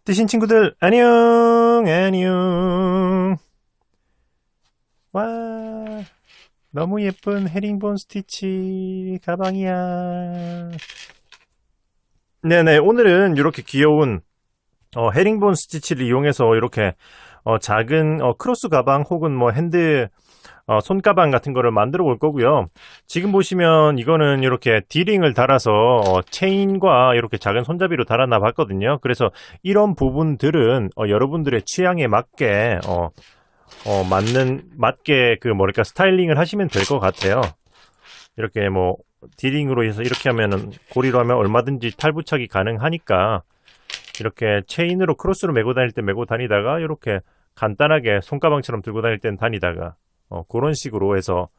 뜨신 친구들 안녕. 와, 너무 예쁜 헤링본 스티치 가방이야. 네네, 오늘은 이렇게 귀여운 헤링본 스티치를 이용해서 이렇게 작은 크로스 가방 혹은 뭐 핸드 손가방 같은 거를 만들어 볼 거고요. 지금 보시면 이거는 이렇게 D링을 달아서 체인과 이렇게 작은 손잡이로 달아놔 봤거든요. 그래서 이런 부분들은 여러분들의 취향에 맞게 맞게 그 뭐랄까 스타일링을 하시면 될 것 같아요. 이렇게 뭐 D링으로 해서 이렇게 하면은 고리로 하면 얼마든지 탈부착이 가능하니까 이렇게 체인으로 크로스로 메고 다닐 때 메고 다니다가 이렇게 간단하게 손가방처럼 들고 다닐 땐 다니다가 그런 식으로 해서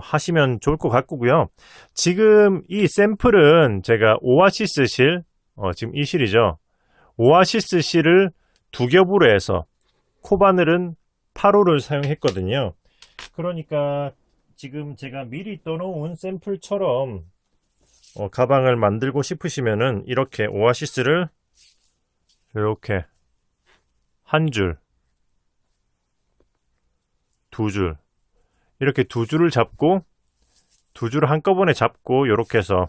하시면 좋을 것 같고요. 지금 이 샘플은 제가 오아시스 실, 지금 이 실이죠. 오아시스 실을 두 겹으로 해서 코바늘은 8호를 사용했거든요. 그러니까 지금 제가 미리 떠놓은 샘플처럼 가방을 만들고 싶으시면은 이렇게 오아시스를 이렇게 한 줄, 두 줄, 이렇게 두 줄을 잡고 두 줄을 한꺼번에 잡고 이렇게 해서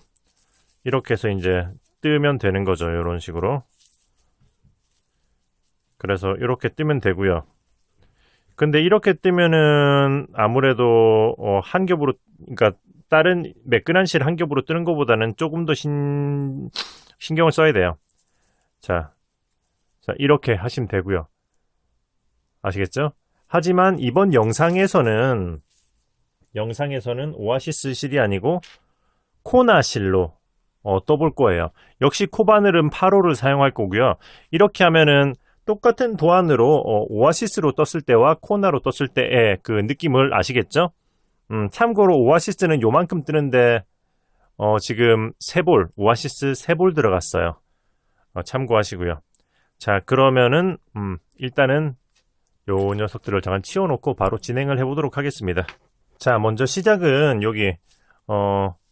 이제 뜨면 되는 거죠. 이런 식으로. 그래서 이렇게 뜨면 되고요. 근데 이렇게 뜨면은 아무래도 한 겹으로, 그러니까 다른 매끈한 실 한 겹으로 뜨는 것보다는 조금 더 신경을 써야 돼요. 자, 이렇게 하시면 되고요. 아시겠죠? 하지만 이번 영상에서는 오아시스 실이 아니고 코나 실로 떠볼 거예요. 역시 코바늘은 8호를 사용할 거고요. 이렇게 하면은 똑같은 도안으로 오아시스로 떴을 때와 코나로 떴을 때의 그 느낌을 아시겠죠? 참고로 오아시스는 요만큼 뜨는데 지금 오아시스 3볼 들어갔어요. 참고하시고요. 자, 그러면은 일단은 요 녀석들을 잠깐 치워놓고 바로 진행을 해보도록 하겠습니다. 자, 먼저 시작은 여기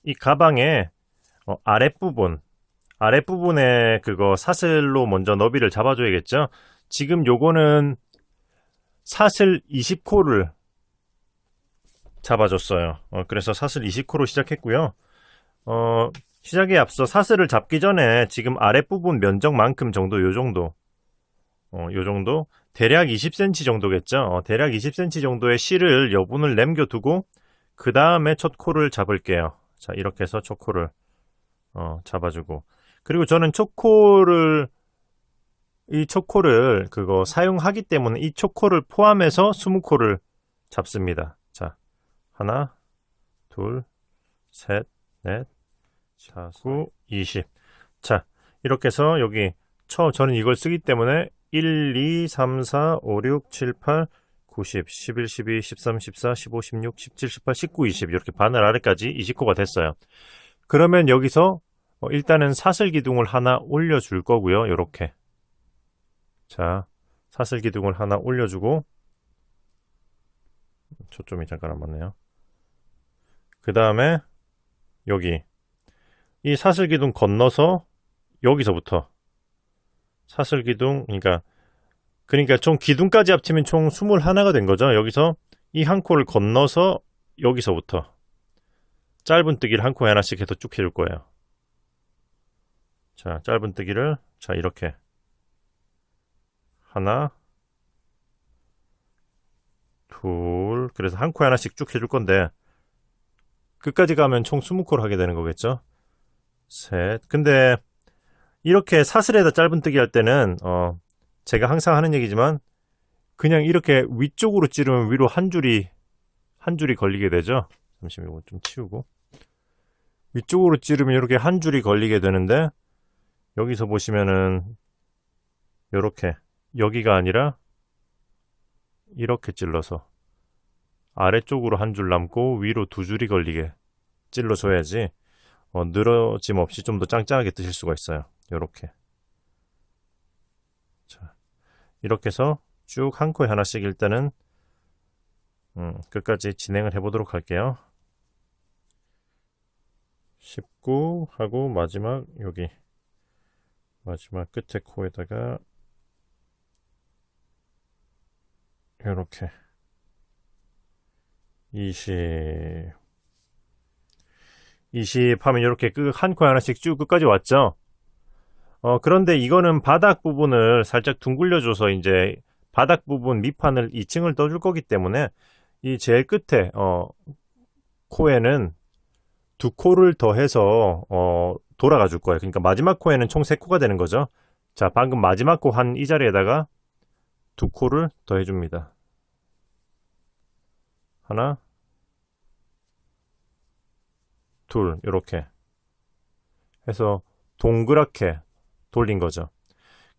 이 가방의 아랫부분에 그거 사슬로 먼저 너비를 잡아줘야겠죠. 지금 요거는 사슬 20코를 잡아줬어요. 그래서 사슬 20코로 시작했고요. 시작에 앞서 사슬을 잡기 전에 지금 아랫부분 면적만큼 정도, 요 정도 대략 20cm 정도겠죠. 대략 20cm 정도의 실을 여분을 남겨두고 그 다음에 첫 코를 잡을게요. 자, 이렇게 해서 첫 코를 잡아주고, 그리고 저는 이 초코를 그거 사용하기 때문에 이 초코를 포함해서 20코를 잡습니다. 자, 하나, 둘, 셋, 넷, 4, 9, 20. 자, 이렇게 해서 여기 저는 이걸 쓰기 때문에 1, 2, 3, 4, 5, 6, 7, 8, 9, 10, 11, 12, 13, 14, 15, 16, 17, 18, 19, 20 이렇게 바늘 아래까지 20코가 됐어요. 그러면 여기서 일단은 사슬 기둥을 하나 올려줄 거고요. 이렇게. 자, 사슬 기둥을 하나 올려주고, 초점이 잠깐 안 맞네요. 그 다음에 여기 이 사슬 기둥 건너서 여기서부터 사슬 기둥, 그러니까 총 기둥까지 합치면 총 21가 된 거죠. 여기서 이 한 코를 건너서 여기서부터 짧은뜨기를 한 코에 하나씩 해서 쭉 해줄 거예요. 자, 짧은뜨기를 자, 이렇게 하나, 둘, 그래서 한 코에 하나씩 쭉 해줄 건데 끝까지 가면 총 20코를 하게 되는 거겠죠. 셋. 근데 이렇게 사슬에다 짧은뜨기 할 때는 제가 항상 하는 얘기지만 그냥 이렇게 위쪽으로 찌르면 위로 한 줄이 걸리게 되죠. 잠시만 이거 좀 치우고, 위쪽으로 찌르면 이렇게 한 줄이 걸리게 되는데 여기서 보시면은 이렇게 여기가 아니라 이렇게 찔러서 아래쪽으로 한 줄 남고 위로 두 줄이 걸리게 찔러줘야지 늘어짐 없이 좀 더 짱짱하게 뜨실 수가 있어요. 요렇게. 자, 이렇게 해서 쭉 한 코에 하나씩 일단은 끝까지 진행을 해보도록 할게요. 19 하고 마지막 여기 마지막 끝에 코에다가 이렇게 20 하면 이렇게 한 코에 하나씩 쭉 끝까지 왔죠. 그런데 이거는 바닥 부분을 살짝 둥글려줘서 이제 바닥 부분 밑판을 2층을 떠줄 거기 때문에 이 제일 끝에 코에는 두 코를 더해서 돌아가 줄 거예요. 그러니까 마지막 코에는 총 3코가 되는 거죠. 자, 방금 마지막 코 한 이 자리에다가 두 코를 더해 줍니다. 하나, 둘, 이렇게 해서 동그랗게 돌린 거죠.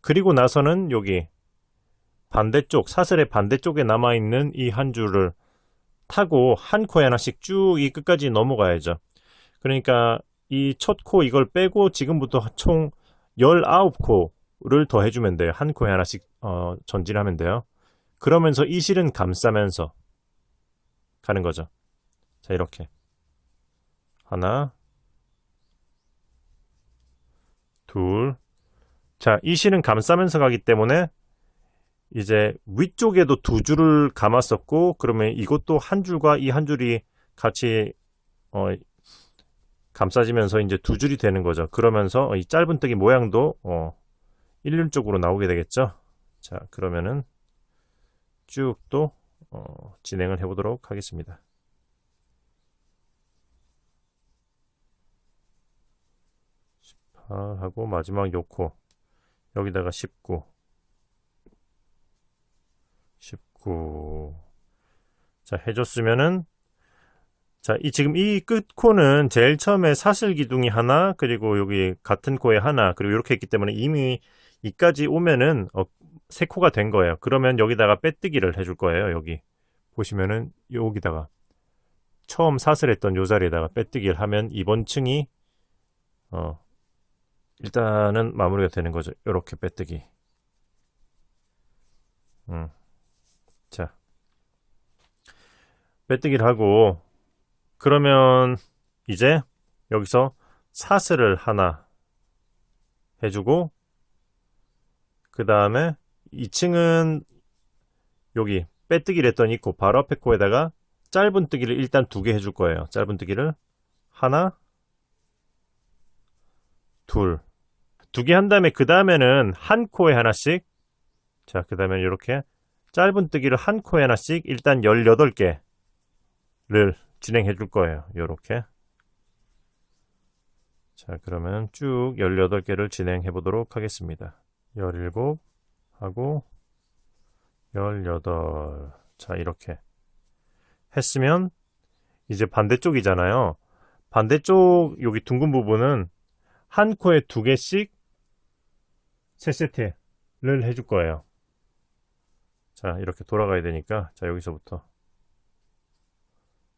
그리고 나서는 여기 반대쪽, 사슬의 반대쪽에 남아있는 이 한 줄을 타고 한 코에 하나씩 쭉 이 끝까지 넘어가야죠. 그러니까 이 첫 코 이걸 빼고 지금부터 총 19코를 더 해주면 돼요. 한 코에 하나씩 전진하면 돼요. 그러면서 이 실은 감싸면서 가는 거죠. 자, 이렇게 하나, 둘. 자, 이 실은 감싸면서 가기 때문에 이제 위쪽에도 두 줄을 감았었고, 그러면 이것도 한 줄과 이 한 줄이 같이 감싸지면서 이제 두 줄이 되는 거죠. 그러면서 이 짧은뜨기 모양도 일률적으로 나오게 되겠죠. 자, 그러면은 쭉 또 진행을 해보도록 하겠습니다. 하고 마지막 요 코 여기다가 19 자, 해줬으면은 자, 지금 이 끝코는 제일 처음에 사슬 기둥이 하나, 그리고 여기 같은 코에 하나, 그리고 이렇게 했기 때문에 이미 이까지 오면은 3코가 된 거예요. 그러면 여기다가 빼뜨기를 해줄 거예요. 여기 보시면은 여기다가 처음 사슬했던 요 자리에다가 빼뜨기를 하면 이번 층이 일단은 마무리가 되는 거죠. 이렇게 빼뜨기. 자, 빼뜨기를 하고 그러면 이제 여기서 사슬을 하나 해주고 그 다음에 2층은 여기 빼뜨기를 했던 이 코 바로 앞에 코에다가 짧은뜨기를 일단 2개 해줄 거예요. 짧은뜨기를 하나, 둘, 2개 한 다음에 그 다음에는 한 코에 하나씩 자, 그 다음에 이렇게 짧은뜨기를 한 코에 하나씩 일단 18개를 진행해 줄 거예요. 요렇게. 자, 그러면 쭉 18개를 진행해 보도록 하겠습니다. 17 하고 18. 자, 이렇게 했으면 이제 반대쪽이잖아요. 반대쪽 여기 둥근 부분은 한 코에 2개씩 3세트를 해줄 거예요. 자, 이렇게 돌아가야 되니까 자, 여기서부터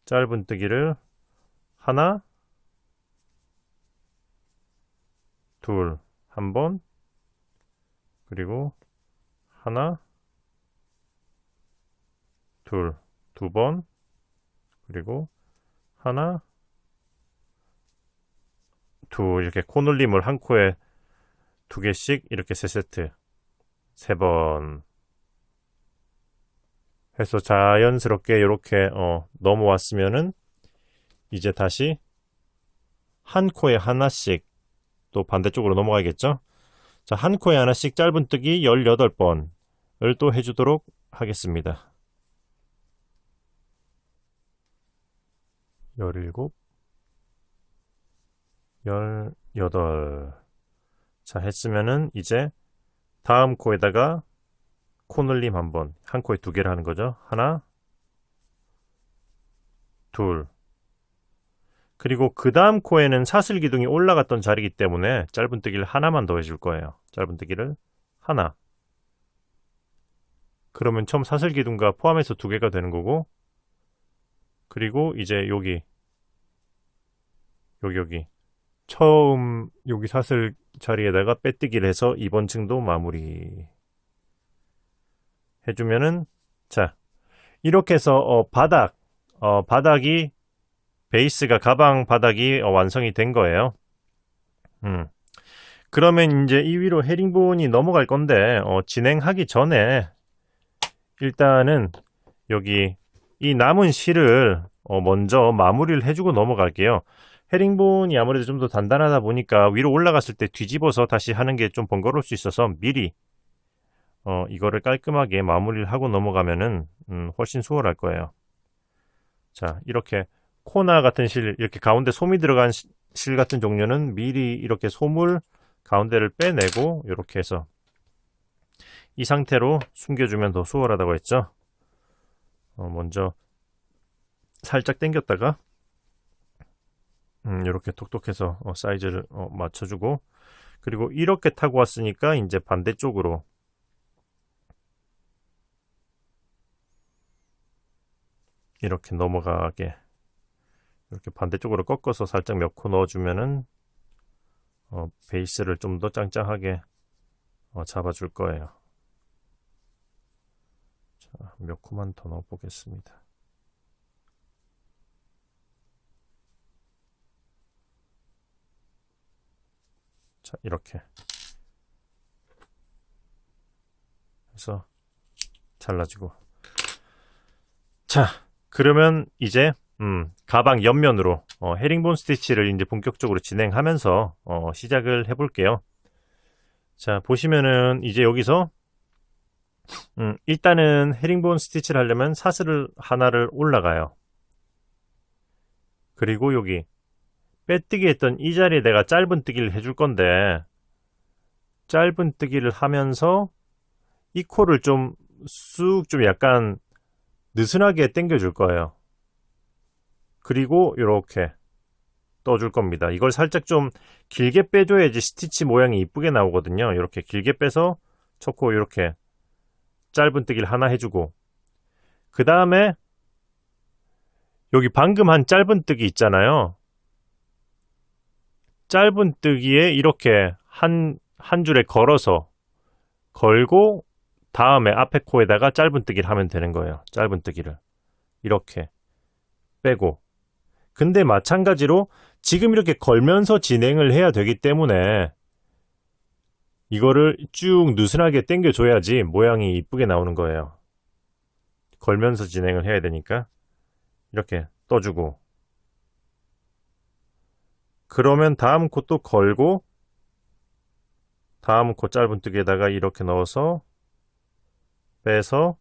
짧은뜨기를 하나, 둘, 한 번, 그리고 하나, 둘, 2번, 그리고 하나, 둘, 이렇게 코놀림을 한 코에 2개씩 이렇게 3세트 3번 해서 자연스럽게 이렇게 넘어왔으면은 이제 다시 한 코에 하나씩 또 반대쪽으로 넘어가야겠죠. 자, 한 코에 하나씩 짧은뜨기 18번을 또 해주도록 하겠습니다. 17, 18. 자, 했으면은 이제 다음 코에다가 코늘림 한번, 한 코에 2개를 하는 거죠. 하나, 둘. 그리고 그 다음 코에는 사슬 기둥이 올라갔던 자리이기 때문에 짧은뜨기를 하나만 더 해줄 거예요. 짧은뜨기를 하나. 그러면 처음 사슬 기둥과 포함해서 2개가 되는 거고, 그리고 이제 여기 여기 처음 여기 사슬 자리에다가 빼뜨기를 해서 이번 층도 마무리 해주면은, 자, 이렇게 해서 바닥이 베이스가 가방 바닥이 완성이 된 거예요. 그러면 이제 이 위로 헤링본이 넘어갈 건데 진행하기 전에 일단은 여기 이 남은 실을 먼저 마무리를 해주고 넘어갈게요. 헤링본이 아무래도 좀 더 단단하다 보니까 위로 올라갔을 때 뒤집어서 다시 하는 게 좀 번거로울 수 있어서 미리 이거를 깔끔하게 마무리를 하고 넘어가면은 훨씬 수월할 거예요. 자, 이렇게 코나 같은 실, 이렇게 가운데 솜이 들어간 실 같은 종류는 미리 이렇게 솜을 가운데를 빼내고 이렇게 해서 이 상태로 숨겨주면 더 수월하다고 했죠. 먼저 살짝 당겼다가 이렇게 톡톡해서 사이즈를 맞춰주고, 그리고 이렇게 타고 왔으니까 이제 반대쪽으로 이렇게 넘어가게 이렇게 반대쪽으로 꺾어서 살짝 몇 코 넣어주면은 베이스를 좀 더 짱짱하게 잡아줄 거예요. 자, 몇 코만 더 넣어보겠습니다. 자, 이렇게 해서 잘라주고, 자, 그러면 이제 가방 옆면으로 헤링본 스티치를 이제 본격적으로 진행하면서 시작을 해볼게요. 자, 보시면은 이제 여기서 일단은 헤링본 스티치를 하려면 사슬을 하나를 올라가요. 그리고 여기 빼뜨기 했던 이 자리에 내가 짧은 뜨기를 해줄 건데, 짧은 뜨기를 하면서 이 코를 좀 약간 느슨하게 당겨 줄 거예요. 그리고 이렇게 떠줄 겁니다. 이걸 살짝 좀 길게 빼줘야지 스티치 모양이 이쁘게 나오거든요. 이렇게 길게 빼서 첫 코 이렇게 짧은 뜨기를 하나 해주고, 그 다음에 여기 방금 한 짧은 뜨기 있잖아요. 짧은 뜨기에 이렇게 한 줄에 걸고 다음에 앞에 코에다가 짧은 뜨기를 하면 되는 거예요. 짧은 뜨기를 이렇게 빼고, 근데 마찬가지로 지금 이렇게 걸면서 진행을 해야 되기 때문에 이거를 쭉 느슨하게 당겨줘야지 모양이 이쁘게 나오는 거예요. 걸면서 진행을 해야 되니까 이렇게 떠주고, 그러면 다음 코 또 걸고 다음 코 짧은 뜨기에다가 이렇게 넣어서 빼서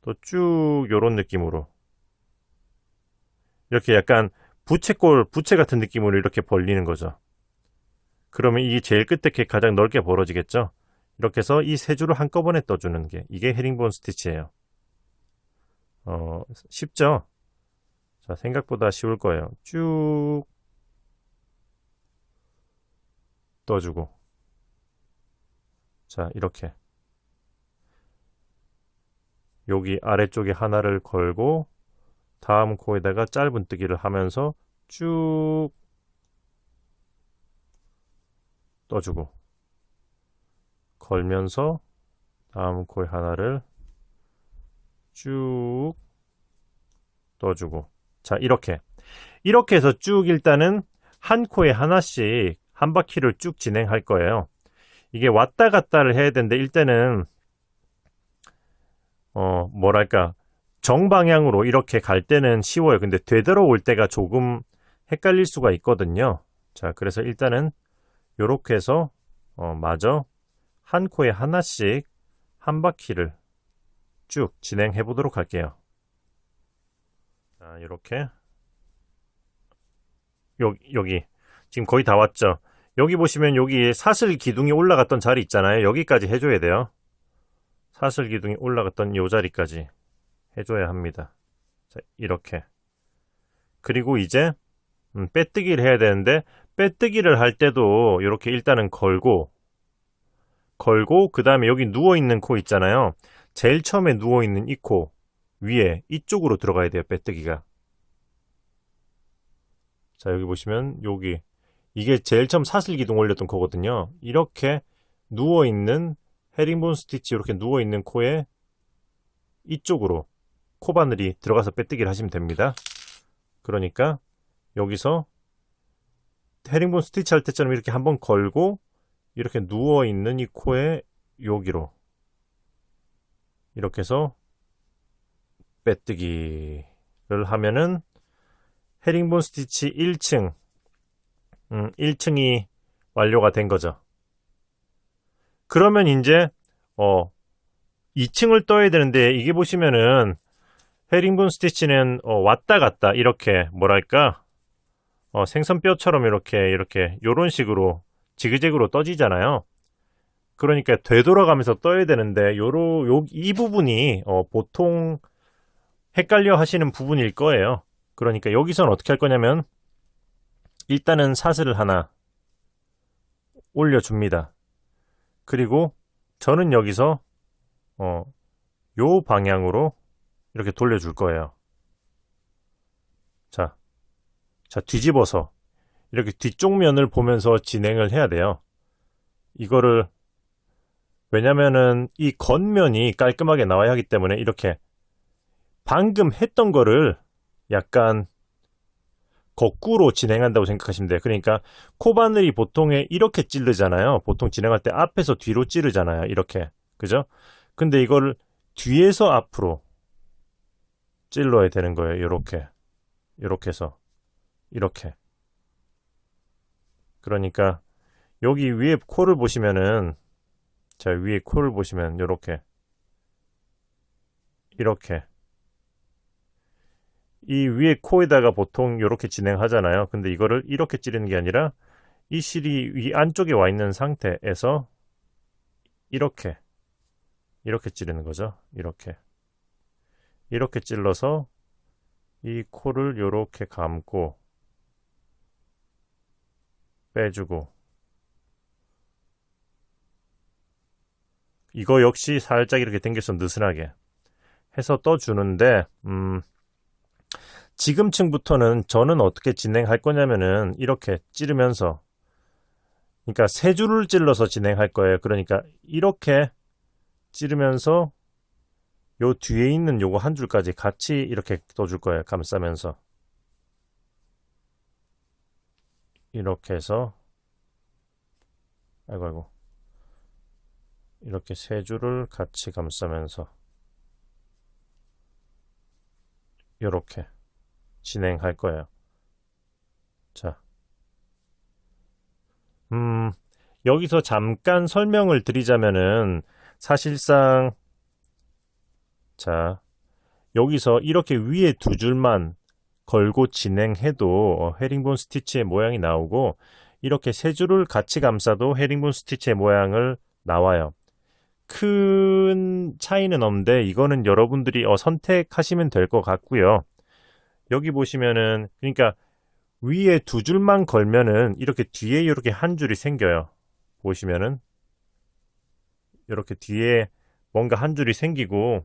또 쭉 요런 느낌으로 이렇게 약간 부채 같은 느낌으로 이렇게 벌리는 거죠. 그러면 이 제일 끝에 가장 넓게 벌어지겠죠. 이렇게 해서 이 세 줄을 한꺼번에 떠주는 게 이게 헤링본 스티치예요. 쉽죠? 자, 생각보다 쉬울 거예요. 쭉 떠주고, 자, 이렇게 여기 아래쪽에 하나를 걸고 다음 코에다가 짧은 뜨기를 하면서 쭉 떠주고, 걸면서 다음 코에 하나를 쭉 떠주고, 자, 이렇게 해서 쭉 일단은 한 코에 하나씩 한 바퀴를 쭉 진행할 거예요. 이게 왔다 갔다를 해야 되는데 일단은 뭐랄까, 정방향으로 이렇게 갈 때는 쉬워요. 근데 되돌아올 때가 조금 헷갈릴 수가 있거든요. 자, 그래서 일단은 요렇게 해서 마저 한 코에 하나씩 한 바퀴를 쭉 진행해 보도록 할게요. 자, 이렇게 여기 지금 거의 다 왔죠. 여기 보시면 여기 사슬 기둥이 올라갔던 자리 있잖아요. 여기까지 해줘야 돼요. 사슬 기둥이 올라갔던 요 자리까지 해줘야 합니다. 자, 이렇게. 그리고 이제 빼뜨기를 해야 되는데, 빼뜨기를 할 때도 이렇게 일단은 걸고 그 다음에 여기 누워있는 코 있잖아요. 제일 처음에 누워있는 이 코 위에 이쪽으로 들어가야 돼요. 빼뜨기가. 자, 여기 보시면 여기 이게 제일 처음 사슬 기둥 올렸던 코거든요. 이렇게 누워있는 헤링본 스티치, 이렇게 누워있는 코에 이쪽으로 코바늘이 들어가서 빼뜨기를 하시면 됩니다. 그러니까 여기서 헤링본 스티치 할 때처럼 이렇게 한번 걸고 이렇게 누워있는 이 코에 여기로 이렇게 해서 빼뜨기를 하면은 헤링본 스티치 1층이 완료가 된 거죠. 그러면 이제 2층을 떠야 되는데, 이게 보시면은 헤링본 스티치는 왔다 갔다 이렇게 뭐랄까 생선뼈처럼 이렇게 요런 식으로 지그재그로 떠지잖아요. 그러니까 되돌아가면서 떠야 되는데 이 부분이 보통 헷갈려 하시는 부분일 거예요. 그러니까 여기서는 어떻게 할 거냐면 일단은 사슬을 하나 올려줍니다. 그리고 저는 여기서 요 방향으로 이렇게 돌려줄 거예요. 자, 뒤집어서 이렇게 뒤쪽 면을 보면서 진행을 해야 돼요. 이거를 왜냐면은 이 겉면이 깔끔하게 나와야 하기 때문에 이렇게 방금 했던 거를 약간 거꾸로 진행한다고 생각하시면 돼요. 그러니까 코바늘이 보통에 이렇게 찌르잖아요. 보통 진행할 때 앞에서 뒤로 찌르잖아요. 이렇게. 그죠? 근데 이거를 뒤에서 앞으로 찔러야 되는 거예요. 이렇게 해서 이렇게. 그러니까 여기 위에 코를 보시면은, 자, 위에 코를 보시면 이렇게 이 위에 코에다가 보통 이렇게 진행하잖아요. 근데 이거를 이렇게 찌르는 게 아니라 이 실이 위 안쪽에 와 있는 상태에서 이렇게 찌르는 거죠. 이렇게 찔러서 이 코를 이렇게 감고 빼주고, 이거 역시 살짝 이렇게 당겨서 느슨하게 해서 떠주는데, 지금층부터는 저는 어떻게 진행할 거냐면은 이렇게 찌르면서, 그러니까 세 줄을 찔러서 진행할 거예요. 그러니까 이렇게 찌르면서 요 뒤에 있는 요거 한 줄까지 같이 이렇게 떠줄 거예요. 감싸면서 이렇게 해서 아이고 이렇게 세 줄을 같이 감싸면서 이렇게 진행할 거예요. 자, 여기서 잠깐 설명을 드리자면은 사실상, 자, 여기서 이렇게 위에 두 줄만 걸고 진행해도 헤링본 스티치의 모양이 나오고, 이렇게 세 줄을 같이 감싸도 헤링본 스티치의 모양을 나와요. 큰 차이는 없는데 이거는 여러분들이 선택하시면 될 것 같고요. 여기 보시면은, 그러니까 위에 두 줄만 걸면은 이렇게 뒤에 이렇게 한 줄이 생겨요. 보시면은 이렇게 뒤에 뭔가 한 줄이 생기고,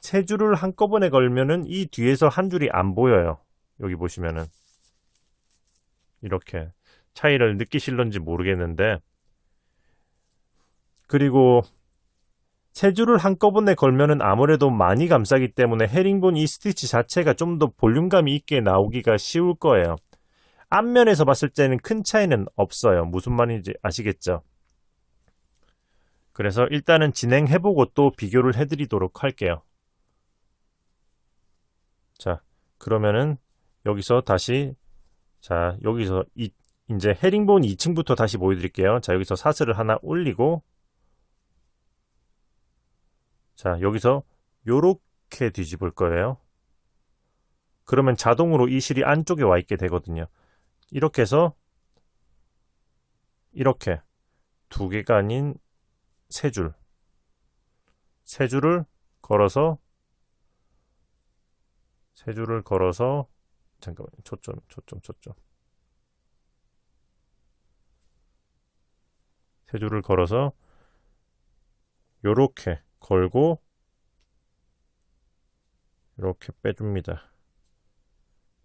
세 줄을 한꺼번에 걸면은 이 뒤에서 한 줄이 안 보여요. 여기 보시면은 이렇게 차이를 느끼실런지 모르겠는데, 그리고 세 줄을 한꺼번에 걸면은 아무래도 많이 감싸기 때문에 헤링본 이 스티치 자체가 좀 더 볼륨감이 있게 나오기가 쉬울 거예요. 앞면에서 봤을 때는 큰 차이는 없어요. 무슨 말인지 아시겠죠? 그래서 일단은 진행해보고 또 비교를 해드리도록 할게요. 자, 그러면은 여기서 다시, 자, 여기서 이제 헤링본 2층부터 다시 보여드릴게요. 자, 여기서 사슬을 하나 올리고, 자, 여기서 요렇게 뒤집을 거예요. 그러면 자동으로 이 실이 안쪽에 와 있게 되거든요. 이렇게 해서 이렇게 두 개가 아닌 세 줄을 걸어서, 잠깐만요. 초점. 세 줄을 걸어서 요렇게 걸고 이렇게 빼줍니다.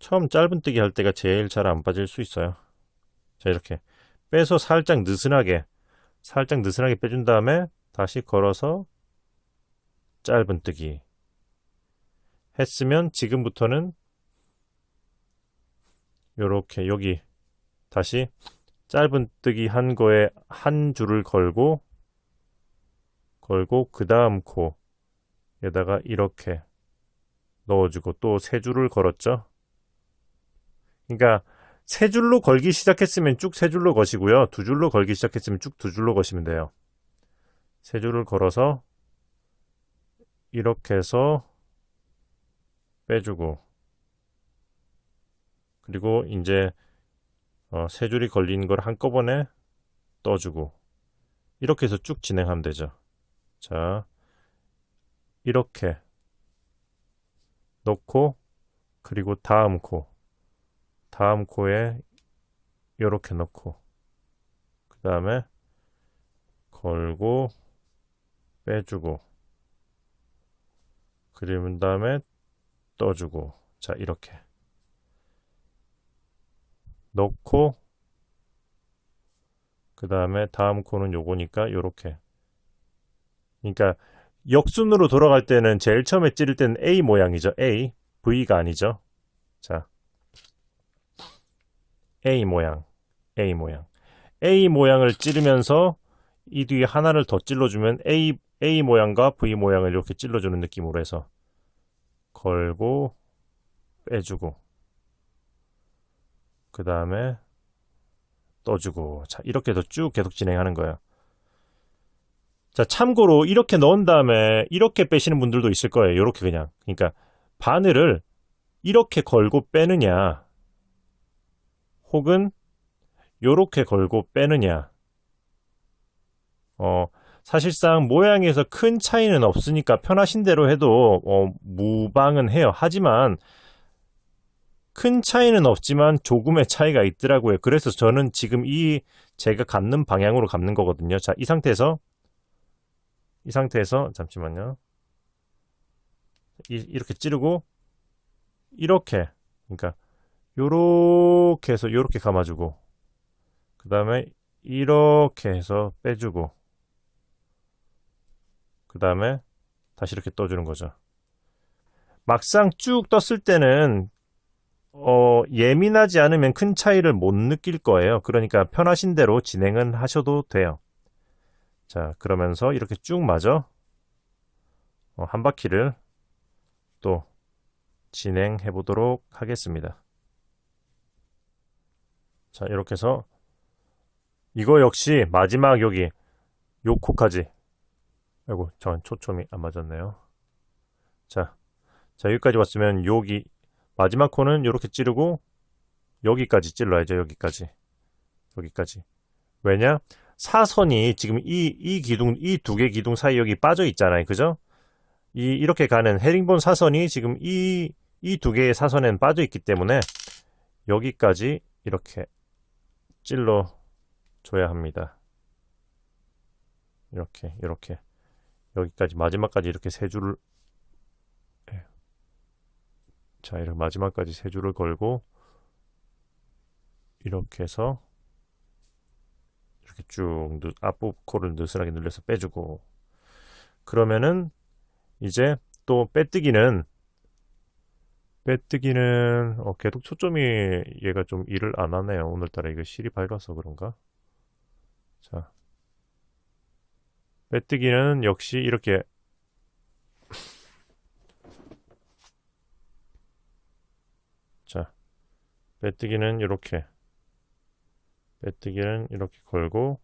처음 짧은뜨기 할 때가 제일 잘 안 빠질 수 있어요. 자, 이렇게 빼서 살짝 느슨하게 빼준 다음에 다시 걸어서 짧은뜨기 했으면 지금부터는 요렇게 여기 다시 짧은뜨기 한 거에 한 줄을 걸고 그 다음 코에다가 이렇게 넣어주고 또 세 줄을 걸었죠. 그러니까 세 줄로 걸기 시작했으면 쭉 세 줄로 거시고요. 두 줄로 걸기 시작했으면 쭉 두 줄로 거시면 돼요. 세 줄을 걸어서 이렇게 해서 빼주고 그리고 이제 세 줄이 걸린 걸 한꺼번에 떠주고 이렇게 해서 쭉 진행하면 되죠. 자, 이렇게 넣고 그리고 다음 코에 이렇게 넣고 그 다음에 걸고 빼주고 그리고 다음에 떠주고 자 이렇게 넣고 그 다음에 다음 코는 요거니까 요렇게 그러니까 역순으로 돌아갈 때는 제일 처음에 찌를 때는 A 모양이죠. A V가 아니죠. 자 A 모양을 찌르면서 이 뒤에 하나를 더 찔러주면 A 모양과 V 모양을 이렇게 찔러주는 느낌으로 해서 걸고 빼주고 그 다음에 떠주고 자 이렇게 해서 쭉 계속 진행하는 거예요. 자 참고로 이렇게 넣은 다음에 이렇게 빼시는 분들도 있을 거예요. 이렇게 그냥 그러니까 바늘을 이렇게 걸고 빼느냐 혹은 요렇게 걸고 빼느냐 사실상 모양에서 큰 차이는 없으니까 편하신 대로 해도 무방은 해요. 하지만 큰 차이는 없지만 조금의 차이가 있더라고요. 그래서 저는 지금 제가 감는 방향으로 감는 거거든요. 자, 이 상태에서 잠시만요. 이렇게 찌르고 이렇게 그러니까 요렇게 해서 요렇게 감아주고 그 다음에 이렇게 해서 빼주고 그 다음에 다시 이렇게 떠주는 거죠. 막상 쭉 떴을 때는 예민하지 않으면 큰 차이를 못 느낄 거예요. 그러니까 편하신 대로 진행은 하셔도 돼요. 자, 그러면서 이렇게 쭉 마저 한 바퀴를 또 진행해 보도록 하겠습니다. 자, 이렇게 해서 이거 역시 마지막 여기 요 코까지 아이고, 전 초점이 안 맞았네요. 자, 여기까지 왔으면 여기 마지막 코는 이렇게 찌르고 여기까지 찔러야죠. 여기까지. 왜냐? 사선이 지금 이 기둥, 이 두 개 기둥 사이 여기 빠져 있잖아요. 그죠? 이렇게 가는 헤링본 사선이 지금 이 두 개의 사선에는 빠져 있기 때문에 여기까지 이렇게 찔러 줘야 합니다. 이렇게 여기까지 마지막까지 이렇게 세 줄을 자, 이렇게 마지막까지 세 줄을 걸고 이렇게 해서 이렇게 쭉 앞부분 코를 느슨하게 늘려서 빼주고 그러면은 이제 또 빼뜨기는 계속 초점이 얘가 좀 일을 안 하네요. 오늘따라 이거 실이 밝아서 그런가? 자, 빼뜨기는 역시 이렇게 자, 빼뜨기는 이렇게 걸고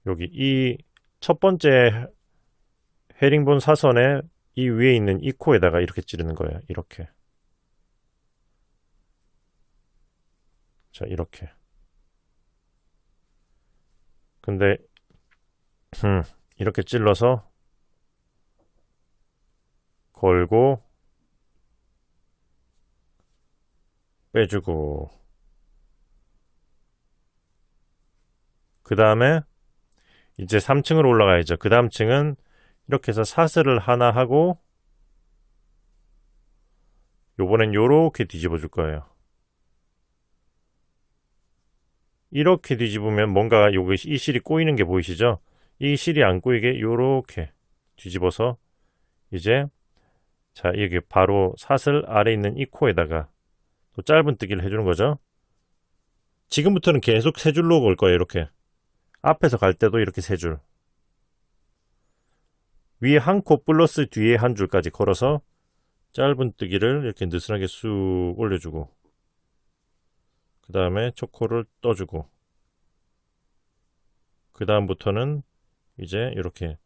여기 이 첫 번째 헤링본 사선에 이 위에 있는 이 코에다가 이렇게 찌르는 거예요. 이렇게. 자, 이렇게. 근데 이렇게 찔러서 걸고 빼주고 그 다음에 이제 3층으로 올라가야죠. 그 다음 층은 이렇게 해서 사슬을 하나 하고 요번엔 요렇게 뒤집어 줄 거예요. 이렇게 뒤집으면 뭔가 여기 이 실이 꼬이는 게 보이시죠? 이 실이 안 꼬이게 요렇게 뒤집어서 이제 자, 여기 바로 사슬 아래 있는 이 코에다가 또 짧은뜨기를 해주는 거죠. 지금부터는 계속 세 줄로 걸 거예요. 이렇게 앞에서 갈 때도 이렇게 세 줄, 위에 한 코 플러스 뒤에 한 줄까지 걸어서 짧은뜨기를 이렇게 느슨하게 쑥 올려주고, 그 다음에 초코를 떠주고, 그 다음부터는 이제 이렇게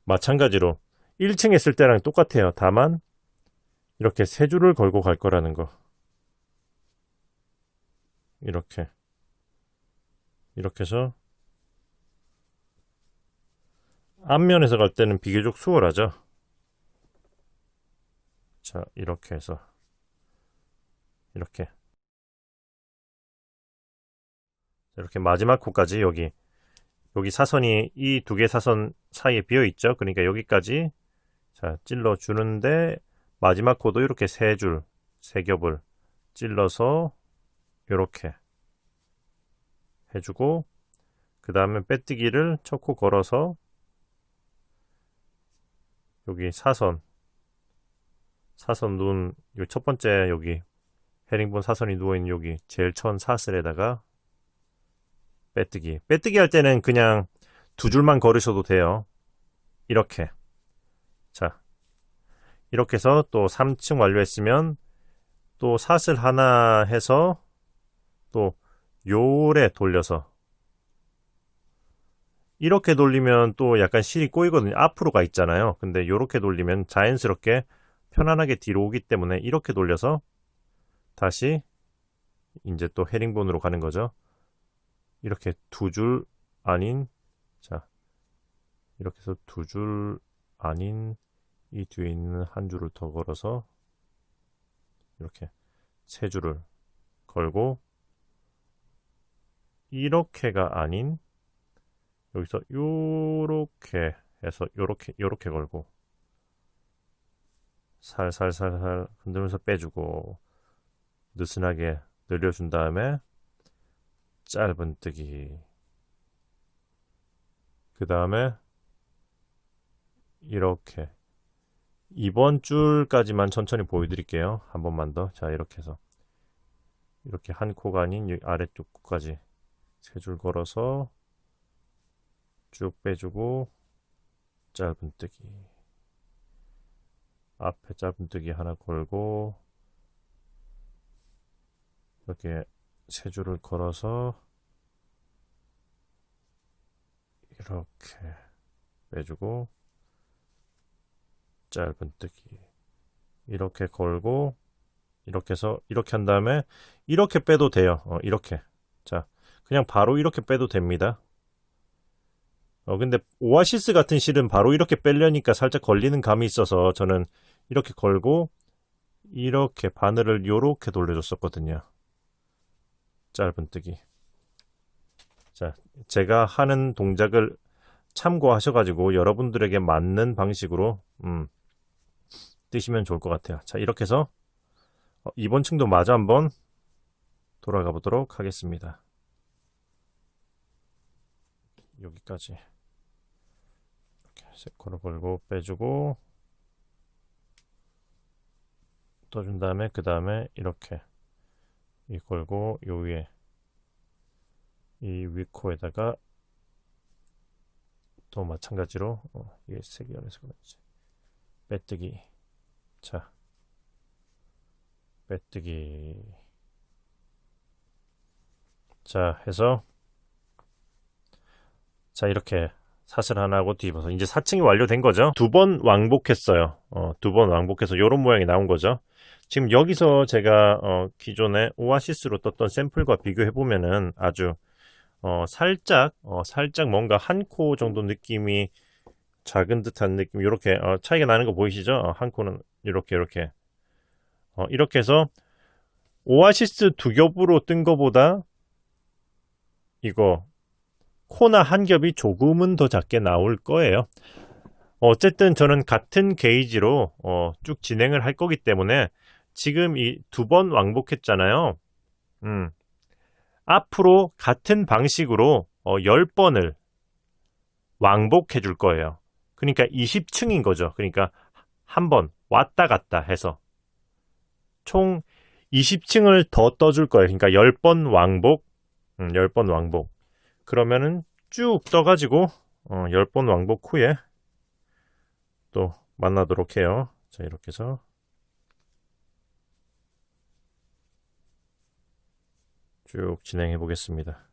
마찬가지로 1층 했을 때랑 똑같아요. 다만 이렇게 세 줄을 걸고 갈 거라는 거. 이렇게 해서 앞면에서 갈 때는 비교적 수월하죠. 자, 이렇게 해서 이렇게 마지막 코까지 여기 사선이 이 두 개 사선 사이에 비어 있죠. 그러니까 여기까지 자 찔러 주는데, 마지막 코도 이렇게 세 줄, 세 겹을 찔러서 이렇게 해주고, 그 다음에 빼뜨기를 첫 코 걸어서 여기 사선 누운 첫 번째 여기 헤링본 사선이 누워있는 여기 제일 첫 사슬에다가 빼뜨기 할 때는 그냥 두 줄만 걸으셔도 돼요. 이렇게. 자, 이렇게 해서 또 3층 완료했으면 또 사슬 하나 해서 또 요래 돌려서, 이렇게 돌리면 또 약간 실이 꼬이거든요. 앞으로 가 있잖아요. 근데 요렇게 돌리면 자연스럽게 편안하게 뒤로 오기 때문에 이렇게 돌려서 다시 이제 또 헤링본으로 가는 거죠. 이렇게 두 줄 아닌, 자, 이렇게 해서 두 줄 아닌 이 뒤에 있는 한 줄을 더 걸어서 이렇게 세 줄을 걸고, 이렇게가 아닌 여기서 요렇게 해서 요렇게 걸고 살살살살 흔들면서 빼주고 느슨하게 늘려준 다음에 짧은뜨기, 그 다음에 이렇게 이번 줄까지만 천천히 보여드릴게요. 한 번만 더. 자, 이렇게 해서 이렇게 한 코가 아닌 아래쪽 코까지 세 줄 걸어서 쭉 빼주고, 짧은뜨기, 앞에 짧은뜨기 하나 걸고 이렇게 세 줄을 걸어서 이렇게 빼주고, 짧은뜨기 이렇게 걸고, 이렇게 해서 이렇게 한 다음에 이렇게 빼도 돼요. 이렇게. 자, 그냥 바로 이렇게 빼도 됩니다. 근데 오아시스 같은 실은 바로 이렇게 빼려니까 살짝 걸리는 감이 있어서 저는 이렇게 걸고 이렇게 바늘을 요렇게 돌려줬었거든요. 짧은뜨기. 자, 제가 하는 동작을 참고하셔가지고 여러분들에게 맞는 방식으로 뜨시면 좋을 것 같아요. 자, 이렇게 해서 이번 층도 마저 한번 돌아가 보도록 하겠습니다. 여기까지 이렇게 세 코를 걸고 빼주고 떠준 다음에, 그 다음에 이렇게 이 걸고 요 위에 이 윗코에다가 또 마찬가지로 이게 색이 연해서 그런지 빼뜨기. 자, 빼뜨기. 자, 해서 자, 이렇게 사슬 하나 하고 뒤집어서 이제 4층이 완료된 거죠. 두 번 왕복했어요. 두 번 왕복해서 이런 모양이 나온 거죠. 지금 여기서 제가 기존에 오아시스로 떴던 샘플과 비교해 보면은 아주 살짝 뭔가 한 코 정도 느낌이 작은 듯한 느낌, 이렇게 차이가 나는 거 보이시죠? 한 코는 이렇게 이렇게 해서 오아시스 두 겹으로 뜬 거보다 이거 코나 한 겹이 조금은 더 작게 나올 거예요. 어쨌든 저는 같은 게이지로 쭉 진행을 할 거기 때문에 지금 이 2번 왕복했잖아요. 앞으로 같은 방식으로 10번을 왕복해 줄 거예요. 그러니까 20층인 거죠. 그러니까 한 번 왔다 갔다 해서 총 20층을 더 떠줄 거예요. 그러니까 10번 왕복, 10번 왕복. 그러면은 쭉 떠가지고 10번 왕복 후에 또 만나도록 해요. 자, 이렇게 해서 쭉 진행해 보겠습니다.